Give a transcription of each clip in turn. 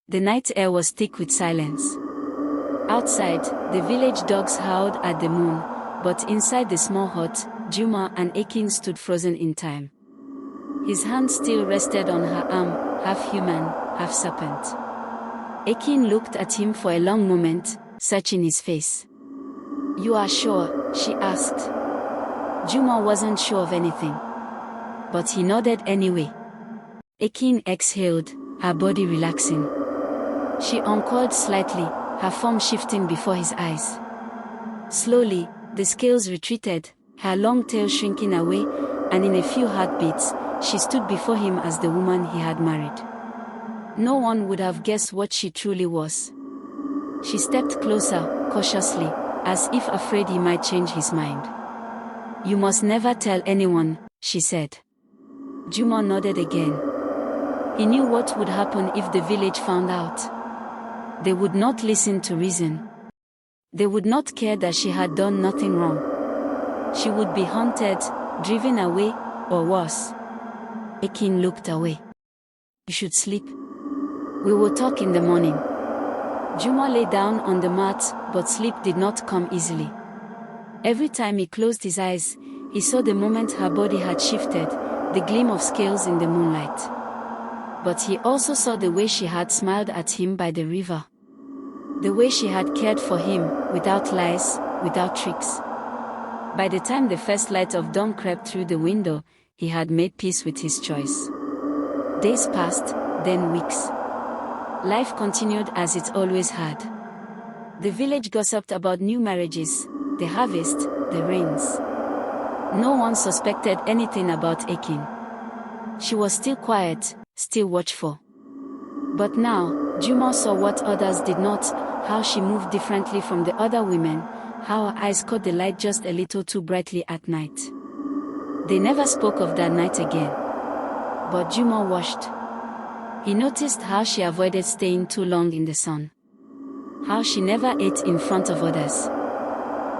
The night air was thick with silence. Outside, the village dogs howled at the moon, but inside the small hut, Juma and Achieng stood frozen in time. His hand still rested on her arm, half human, half serpent. Achieng looked at him for a long moment, searching his face. "You are sure?" she asked. Juma wasn't sure of anything, but he nodded anyway. Achieng exhaled, her body relaxing. She uncoiled slightly, her form shifting before his eyes. Slowly, the scales retreated, her long tail shrinking away, and in a few heartbeats, she stood before him as the woman he had married. No one would have guessed what she truly was. She stepped closer, cautiously, as if afraid he might change his mind. "You must never tell anyone," she said. Juma nodded again. He knew what would happen if the village found out. They would not listen to reason. They would not care that she had done nothing wrong. She would be hunted, driven away, or worse. Achieng looked away. "You should sleep. We will talk in the morning." Juma lay down on the mat, but sleep did not come easily. Every time he closed his eyes, he saw the moment her body had shifted, the gleam of scales in the moonlight. But he also saw the way she had smiled at him by the river. The way she had cared for him, without lies, without tricks. By the time the first light of dawn crept through the window, he had made peace with his choice. Days passed, then weeks. Life continued as it always had. The village gossiped about new marriages, the harvest, the rains. No one suspected anything about Achieng. She was still quiet, still watchful. But now, Juma saw what others did not, how she moved differently from the other women, how her eyes caught the light just a little too brightly at night. They never spoke of that night again. But Juma watched. He noticed how she avoided staying too long in the sun. How she never ate in front of others.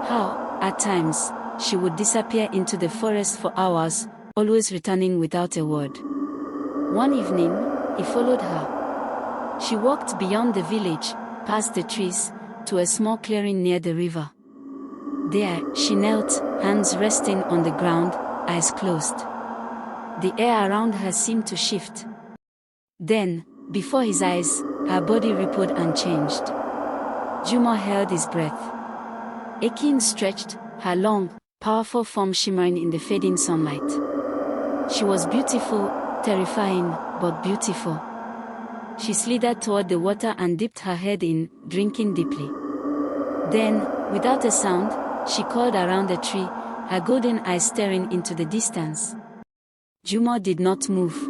How, at times, she would disappear into the forest for hours, always returning without a word. One evening, he followed her. She walked beyond the village, past the trees, to a small clearing near the river. There, she knelt, hands resting on the ground, eyes closed. The air around her seemed to shift. Then, before his eyes, her body rippled and changed. Juma held his breath. Achieng stretched, her long, powerful form shimmering in the fading sunlight. She was beautiful, terrifying, but beautiful. She slithered toward the water and dipped her head in, drinking deeply. Then, without a sound, she coiled around a tree, her golden eyes staring into the distance. Juma did not move.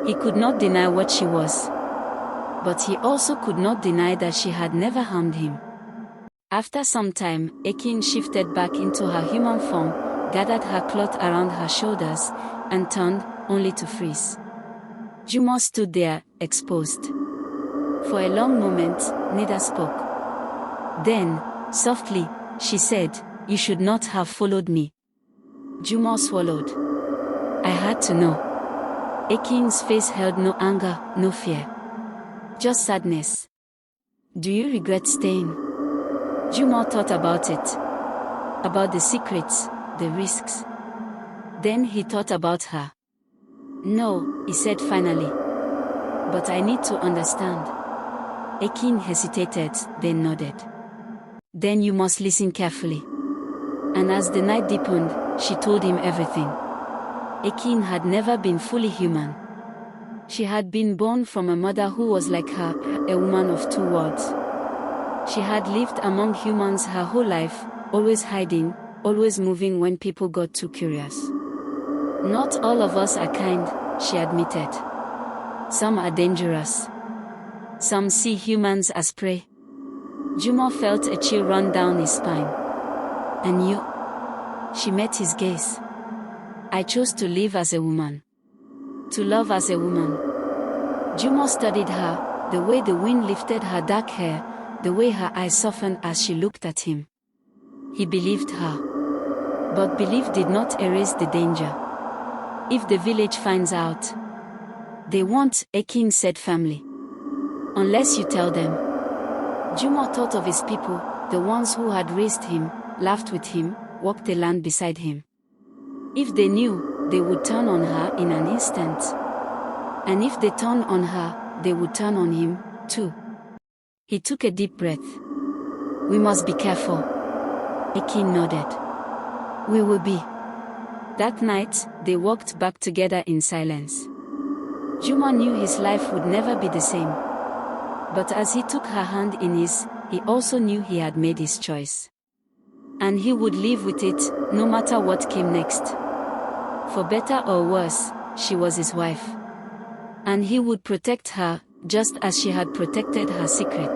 He could not deny what she was. But he also could not deny that she had never harmed him. After some time, Achieng shifted back into her human form, gathered her cloth around her shoulders, and turned, only to freeze. Juma stood there, exposed. For a long moment, neither spoke. Then, softly, she said, "You should not have followed me." Juma swallowed. "I had to know." Achieng's face held no anger, no fear. Just sadness. "Do you regret staying?" Juma thought about it. About the secrets, the risks. Then he thought about her. "No," he said finally. "But I need to understand." Achieng hesitated, then nodded. "Then you must listen carefully." And as the night deepened, she told him everything. Achieng had never been fully human. She had been born from a mother who was like her, a woman of two worlds. She had lived among humans her whole life, always hiding, always moving when people got too curious. "Not all of us are kind," she admitted. "Some are dangerous. Some see humans as prey." Juma felt a chill run down his spine. "And you?" She met his gaze. "I chose to live as a woman. To love as a woman." Juma studied her, the way the wind lifted her dark hair, the way her eyes softened as she looked at him. He believed her. But belief did not erase the danger. "If the village finds out." "They won't," Achieng said firmly. Unless you tell them. Juma thought of his people, the ones who had raised him, laughed with him, walked the land beside him. If they knew, they would turn on her in an instant. And if they turned on her, they would turn on him, too. He took a deep breath. We must be careful. Achieng nodded. We will be. That night, they walked back together in silence. Juma knew his life would never be the same. But as he took her hand in his, he also knew he had made his choice. And he would live with it, no matter what came next. For better or worse, she was his wife. And he would protect her, just as she had protected her secret.